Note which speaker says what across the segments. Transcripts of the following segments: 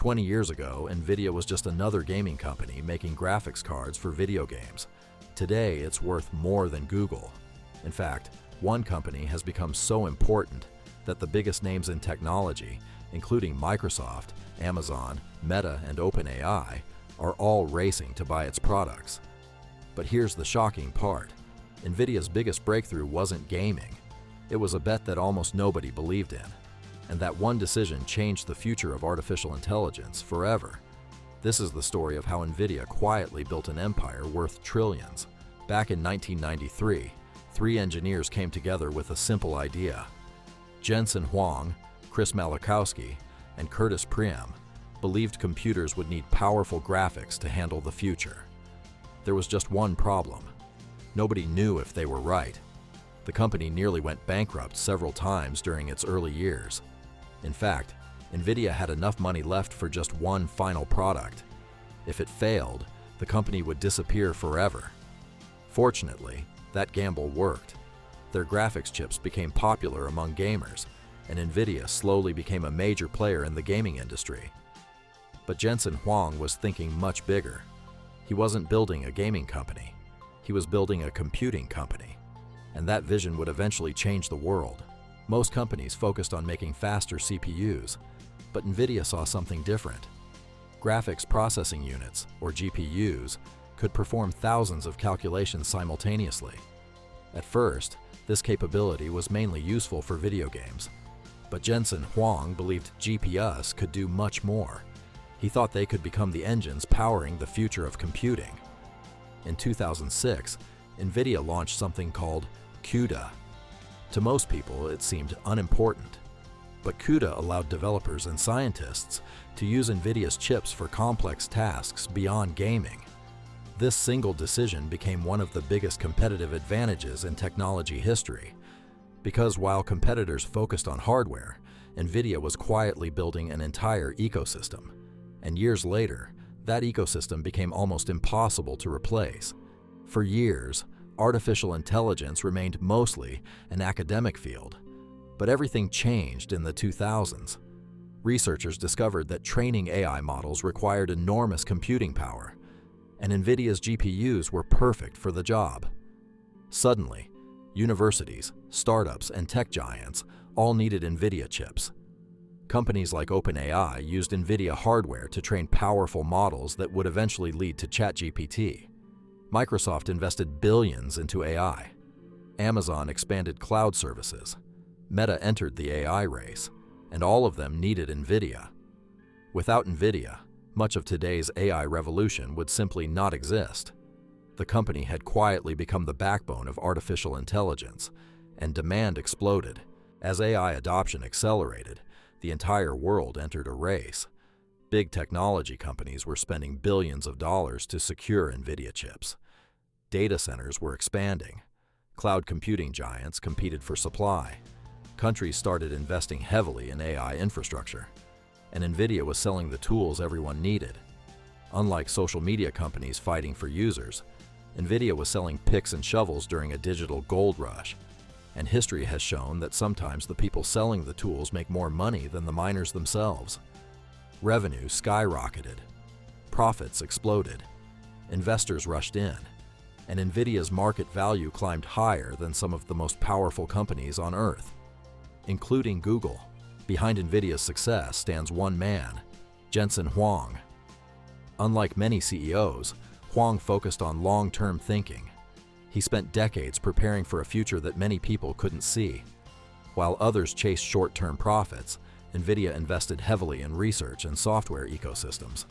Speaker 1: 20 years ago, Nvidia was just another gaming company making graphics cards for video games. Today, it's worth more than Google. In fact, one company has become so important that the biggest names in technology, including Microsoft, Amazon, Meta, and OpenAI, are all racing to buy its products. But here's the shocking part. Nvidia's biggest breakthrough wasn't gaming. It was a bet that almost nobody believed in. And that one decision changed the future of artificial intelligence forever. This is the story of how Nvidia quietly built an empire worth trillions. Back in 1993, three engineers came together with a simple idea. Jensen Huang, Chris Malachowski, and Curtis Priam believed computers would need powerful graphics to handle the future. There was just one problem. Nobody knew if they were right. The company nearly went bankrupt several times during its early years. In fact, Nvidia had enough money left for just one final product. If it failed, the company would disappear forever. Fortunately, that gamble worked. Their graphics chips became popular among gamers, and Nvidia slowly became a major player in the gaming industry. But Jensen Huang was thinking much bigger. He wasn't building a gaming company. He was building a computing company, and that vision would eventually change the world. Most companies focused on making faster CPUs, but Nvidia saw something different. Graphics processing units, or GPUs, could perform thousands of calculations simultaneously. At first, this capability was mainly useful for video games, but Jensen Huang believed GPUs could do much more. He thought they could become the engines powering the future of computing. In 2006, Nvidia launched something called CUDA. To most people, it seemed unimportant. But CUDA allowed developers and scientists to use Nvidia's chips for complex tasks beyond gaming. This single decision became one of the biggest competitive advantages in technology history. Because while competitors focused on hardware, Nvidia was quietly building an entire ecosystem. And years later, that ecosystem became almost impossible to replace. For years, artificial intelligence remained mostly an academic field. But everything changed in the 2000s. Researchers discovered that training AI models required enormous computing power, and Nvidia's GPUs were perfect for the job. Suddenly, universities, startups, and tech giants all needed Nvidia chips. Companies like OpenAI used Nvidia hardware to train powerful models that would eventually lead to ChatGPT. Microsoft invested billions into AI. Amazon expanded cloud services. Meta entered the AI race, and all of them needed Nvidia. Without Nvidia, much of today's AI revolution would simply not exist. The company had quietly become the backbone of artificial intelligence, and demand exploded. As AI adoption accelerated, the entire world entered a race. Big technology companies were spending billions of dollars to secure Nvidia chips. Data centers were expanding. Cloud computing giants competed for supply. Countries started investing heavily in AI infrastructure, and Nvidia was selling the tools everyone needed. Unlike social media companies fighting for users, Nvidia was selling picks and shovels during a digital gold rush. And history has shown that sometimes the people selling the tools make more money than the miners themselves. Revenue skyrocketed. Profits exploded. Investors rushed in. And Nvidia's market value climbed higher than some of the most powerful companies on Earth, including Google. Behind Nvidia's success stands one man, Jensen Huang. Unlike many CEOs, Huang focused on long-term thinking. He spent decades preparing for a future that many people couldn't see. While others chased short-term profits, Nvidia invested heavily in research and software ecosystems.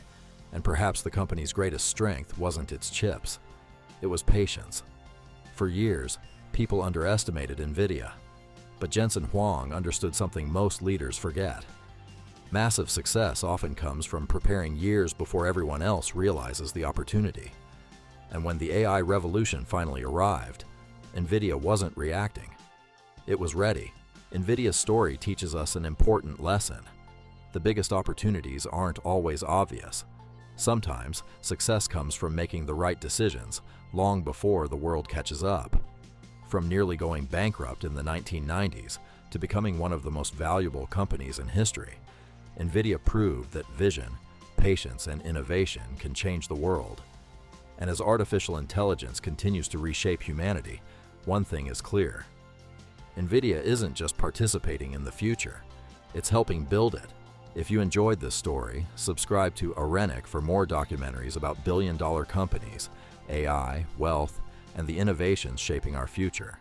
Speaker 1: And perhaps the company's greatest strength wasn't its chips. It was patience. For years, people underestimated Nvidia. But Jensen Huang understood something most leaders forget. Massive success often comes from preparing years before everyone else realizes the opportunity. And when the AI revolution finally arrived, Nvidia wasn't reacting. It was ready. Nvidia's story teaches us an important lesson. The biggest opportunities aren't always obvious. Sometimes, success comes from making the right decisions long before the world catches up. From nearly going bankrupt in the 1990s to becoming one of the most valuable companies in history, Nvidia proved that vision, patience, and innovation can change the world. And as artificial intelligence continues to reshape humanity, one thing is clear. Nvidia isn't just participating in the future, it's helping build it. If you enjoyed this story, subscribe to Arenic for more documentaries about billion-dollar companies, AI, wealth, and the innovations shaping our future.